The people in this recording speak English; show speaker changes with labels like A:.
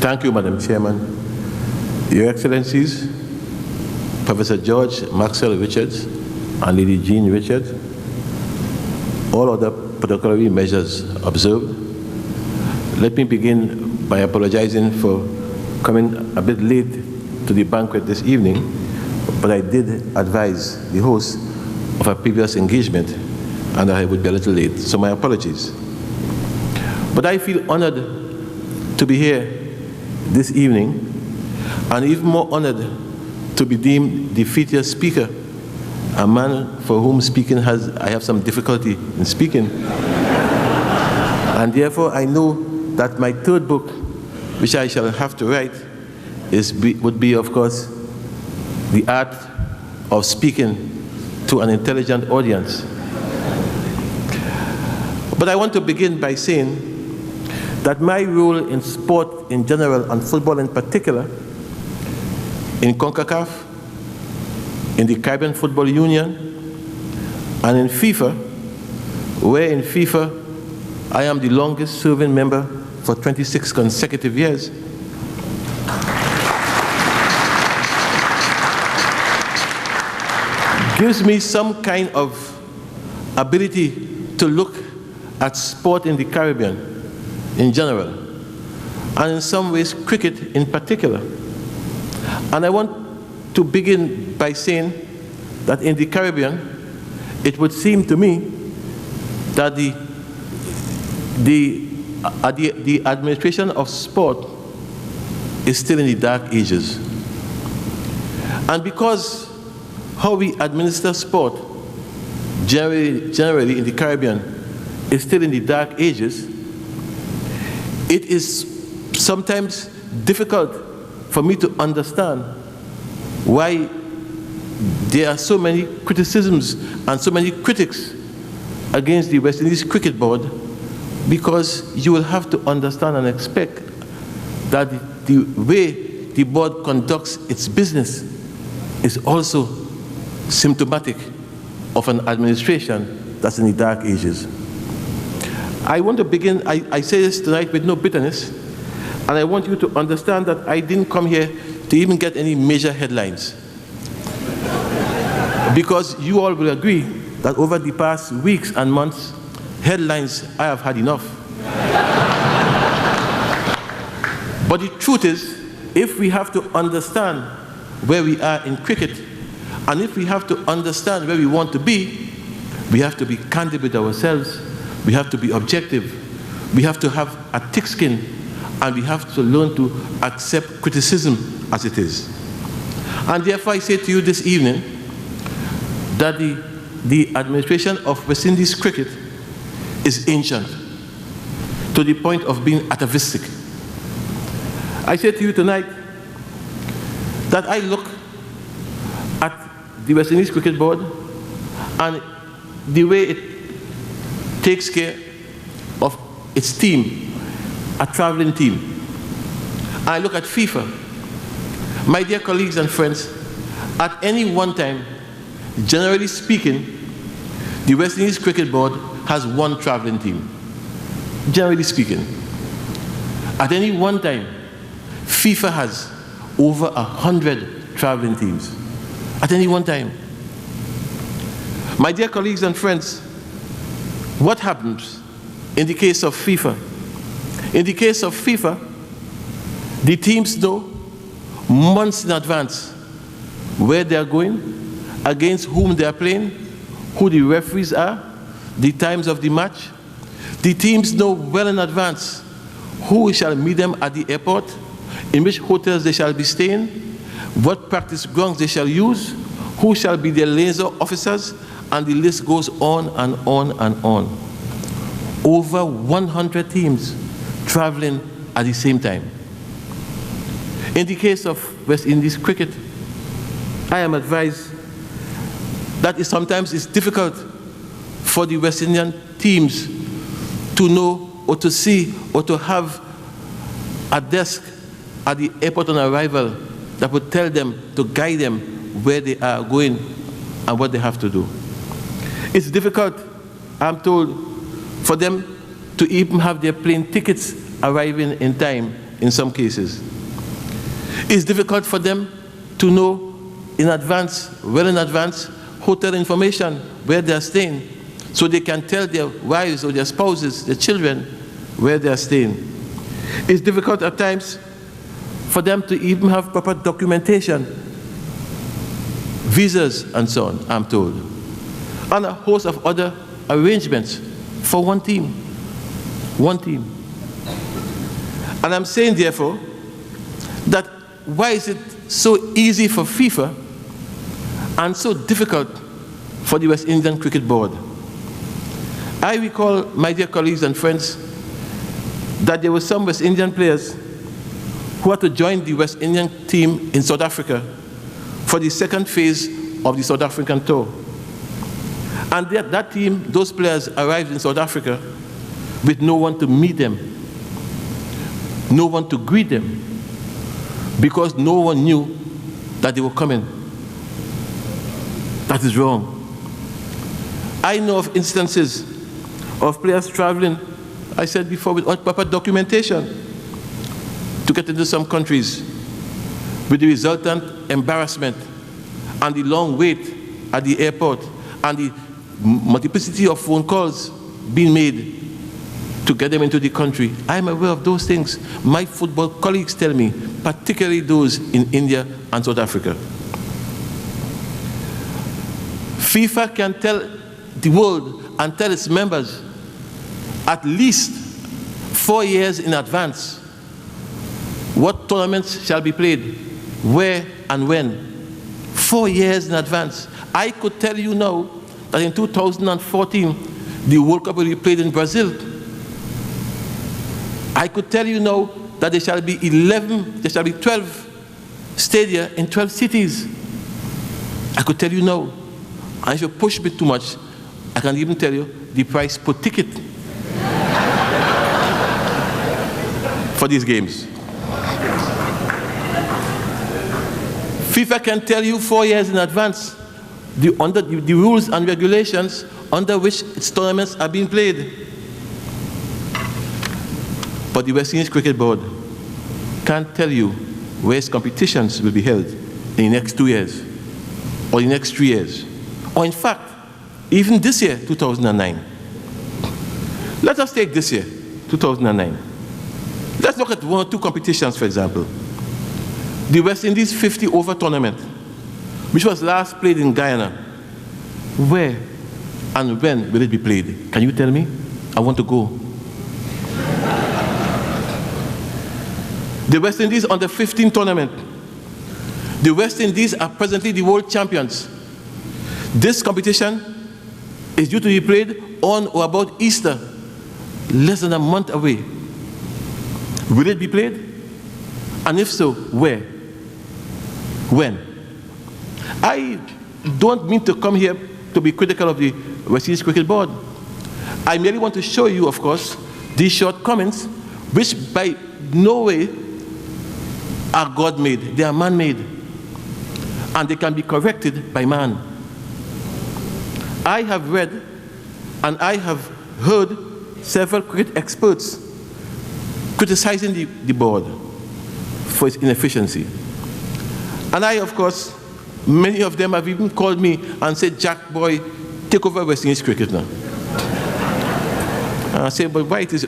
A: Thank you, Madam Chairman. Your Excellencies, Professor George Maxwell Richards and Lady Jean Richards, all other protocolary measures observed. Let me begin by apologizing for coming a bit late to the banquet this evening, but I did advise the host of a previous engagement and I would be a little late, so my apologies. But I feel honored to be here this evening, and even more honored to be deemed the featured speaker, a man for whom I have some difficulty in speaking. And therefore I know that my third book, which I shall have to write, would be, of course, The Art of Speaking to an Intelligent Audience. But I want to begin by saying that my role in sport in general and football in particular, in CONCACAF, in the Caribbean Football Union, and in FIFA, where in FIFA I am the longest serving member for 26 consecutive years, gives me some kind of ability to look at sport in the Caribbean in general, and in some ways cricket in particular. And I want to begin by saying that in the Caribbean, it would seem to me that the administration of sport is still in the dark ages. And because how we administer sport generally in the Caribbean is still in the dark ages, it is sometimes difficult for me to understand why there are so many criticisms and so many critics against the West Indies Cricket Board, because you will have to understand and expect that the way the board conducts its business is also symptomatic of an administration that's in the dark ages. I want to begin, I say this tonight with no bitterness, and I want you to understand that I didn't come here to even get any major headlines. Because you all will agree that over the past weeks and months, headlines, I have had enough. But the truth is, if we have to understand where we are in cricket, and if we have to understand where we want to be, we have to be candid with ourselves, we have to be objective, we have to have a thick skin, and we have to learn to accept criticism as it is. And therefore I say to you this evening that the administration of West Indies cricket is ancient, to the point of being atavistic. I say to you tonight that I look at the West Indies Cricket Board and the way it takes care of its team, a traveling team. I look at FIFA. My dear colleagues and friends, at any one time, generally speaking, the West Indies Cricket Board has one traveling team. Generally speaking. At any one time, FIFA has over 100 traveling teams. At any one time. My dear colleagues and friends, what happens in the case of FIFA? In the case of FIFA, the teams know months in advance where they are going, against whom they are playing, who the referees are, the times of the match. The teams know well in advance who shall meet them at the airport, in which hotels they shall be staying, what practice grounds they shall use, who shall be their liaison officers, and the list goes on and on and on. Over 100 teams traveling at the same time. In the case of West Indies cricket, I am advised that sometimes it's difficult for the West Indian teams to know or to see or to have a desk at the airport on arrival that would tell them, to guide them where they are going and what they have to do. It's difficult, I'm told, for them to even have their plane tickets arriving in time in some cases. It's difficult for them to know in advance, well in advance, hotel information, where they are staying, so they can tell their wives or their spouses, their children, where they are staying. It's difficult at times for them to even have proper documentation, visas and so on, I'm told, and a host of other arrangements for one team. One team. And I'm saying, therefore, that why is it so easy for FIFA and so difficult for the West Indian Cricket Board? I recall, my dear colleagues and friends, that there were some West Indian players who had to join the West Indian team in South Africa for the second phase of the South African tour. And that team, those players arrived in South Africa with no one to meet them, no one to greet them, because no one knew that they were coming. That is wrong. I know of instances of players traveling, I said before, without proper documentation to get into some countries, with the resultant embarrassment and the long wait at the airport and the multiplicity of phone calls being made to get them into the country. I'm aware of those things. My football colleagues tell me, particularly those in India and South Africa. FIFA can tell the world and tell its members at least 4 years in advance what tournaments shall be played, where and when. 4 years in advance. I could tell you now that in 2014, the World Cup will be played in Brazil. I could tell you now that there shall be 12 stadia in 12 cities. I could tell you now. And if you push me too much, I can even tell you the price per ticket for these games. FIFA can tell you 4 years in advance the rules and regulations under which its tournaments are being played. But the West Indies Cricket Board can't tell you where its competitions will be held in the next 2 years, or the next 3 years, or in fact, even this year, 2009. Let us take this year, 2009. Let's look at 1 or 2 competitions, for example. The West Indies 50 over tournament, which was last played in Guyana. Where and when will it be played? Can you tell me? I want to go. The West Indies under 15 tournament. The West Indies are presently the world champions. This competition is due to be played on or about Easter, less than a month away. Will it be played? And if so, where? When? I don't mean to come here to be critical of the West Indies Cricket Board. I merely want to show you, of course, these shortcomings, which by no way are God-made. They are man-made. And they can be corrected by man. I have read and I have heard several cricket experts criticizing the board for its inefficiency. And I, of course, many of them have even called me and said, "Jack, boy, take over West Indies cricket now." And I say, "But why it is